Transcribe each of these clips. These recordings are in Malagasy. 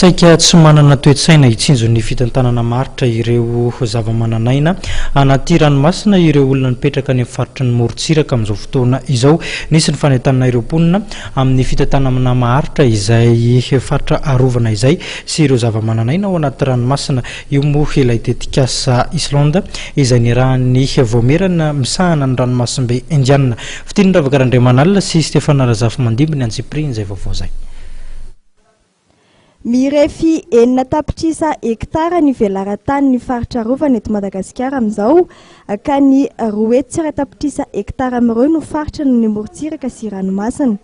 saika tsy manana toetsaina hitsinjon'ny fitantanana maritra ireo zava-mananaina anaty ranomasina ireo olona nipetraka any amin'ny faritry ny morontsiraka amin'izao fotoana izao. Nisy ny fanentanana ireo mponina amin'ny fitantanana maritra izay faritra arovana izay sy ireo zava-mananaina ao anaty ranomasina. Io moa ilay tetikasa Islande izay niarahan'ny voamerana misahana ny ranomasimbe Indiana. Fiteny Ravakarandramanalina sy Stefana Razafy Mandimby ny antsipriny izay vaovao zay. Mirefy enina tapitrisa hektara ny velaran-tany ny faritra arovana eto Madagasikara amin'izao ka ny roa hetsy iray tapitrisa hektara amin'ireo no faritra ny morontsiraka sy ranomasina.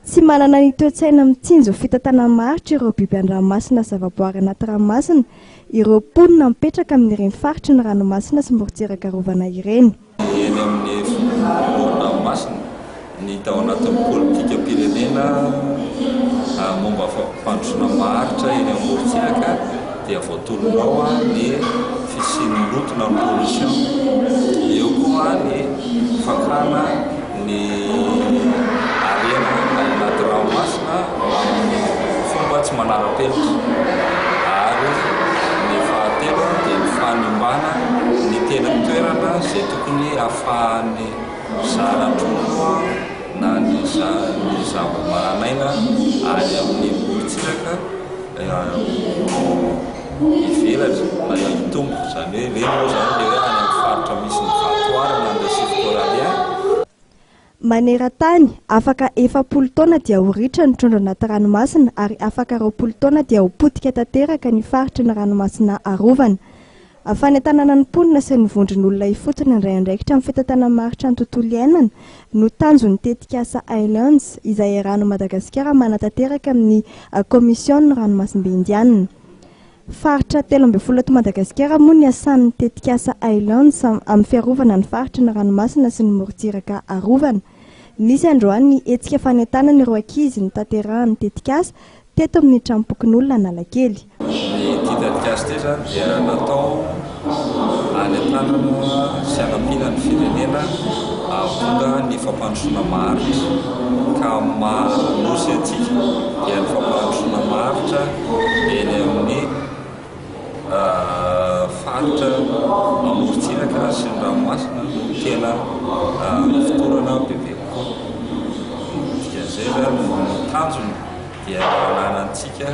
Tsy manana ny toe-tsaina mitsinjo fitantanana maritra ireo biby an-dranomasina zavaboary anaty ranomasina, ireo mponina mipetraka amin'ireny faritra ny ranomasina sy morontsiraka arovana ireny. Eny amin'ny ranomasina ny tao anatin'ny politika pirenena momba fampandrosoana maharitra eny amin'ny morontsiraka dia voatolonao ny fisian'ny lotona ny pollution, eo koa ny fakana ny arena anaty ranomasina amin'ny fomba tsy manara-penitra, ary ny fahatelo dia ny fanimbana ny tena toerana izay tokony ahafahan'ny zaran-drono na ny zava-mananaina any amin'ny morontsiraka ivelatra na hitombo, izany hoe reny moa izany dia hoe any amin'ny faritra misy ny vatoara na ny siftoralien. Maneran-tany afaka 70 taona dia ho ritra ny trondro anaty ranomasina ary afaka 20 taona dia ho potika tanteraka ny faritra ny ranomasina arovana. Fanentanana ny mponina sy ny vondron'olona ifotony indraindraikitra amin'ny fitantanana maritra ny tontolo iainana no tanjon'ny tetikasa Islands izay rano Madagasikara manatanteraka amin'ny komisiona ranomasimbe Indiana. Faritra 13 eto Madagasikara moa ny asan'ny tetikasa Islands amin'ny fiarovana ny faritra ny ranomasina sy ny morontsiraka arovana. Nisy androany ny hetsika fanentanana ireo ankizy ny tanterahany tetikasa teto amin'ny trampokin'olona Analakely. Ny tetikasa ity zany dia natao hanentanana sy hanampiana ny firenena ahafonga ny fampandrosoana maharitra ka manosy antsika dia ny fampandrosoana maharitra eny amin'ny faritra amorontsiraka sy ny ranomasina no tena fitorana bebe kokoa. Dia zay zany ny tanjony dia hananantsika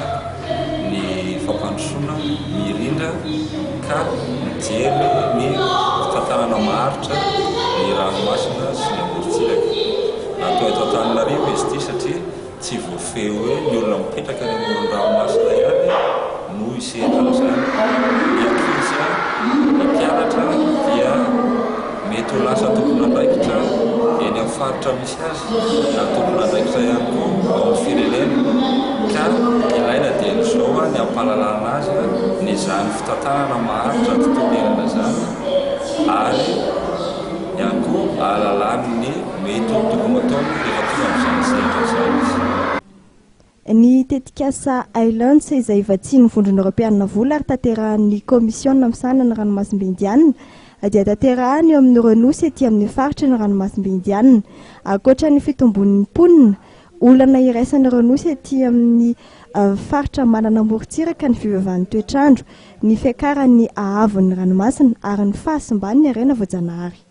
ny fampandrosoana mirindra ka mijery ny fitantanana maharitra ny ranomasina sy ny amorontsiraka. Natao eto Antananarivo izy ity satria tsy voafehy hoe ny olona mipetraka ny amoron-dranomasina ihany no isedra zany. Ny ankizy ny mpianatra dia mety ho lasa tompon'andraikitra eny amin'ny faritra misy azy na tompon'andraikitra ihany koa ao amin'ny firenena, ka ilaina dia n'izao ny ampahalalana azy ny zany fitantanana maharitra tontolo iainana zany, ary ihany koa ahalalany ny mety ho tokony atao rehefa tonga amin'izany sehatra izany izy. Ny tetikasa Islands izay vatsiany vondrona Europeanina vola ary tanterahan'ny komisiona misahana ny ranomasimbe Indiana dia tanterahany eo amin'ny Renosy ety amin'ny faritra ny ranomasimbe Indiana. Ankoatra ny fitombon'ny mponina, olana iraisan'ny Renosy ety amin'ny faritra manana morontsiraka ny fivavahan'ny toetrandro, ny fiakaran'ny ahavon'ny ranomasina ary ny fahasimbany ny arena voajanahary.